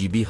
GB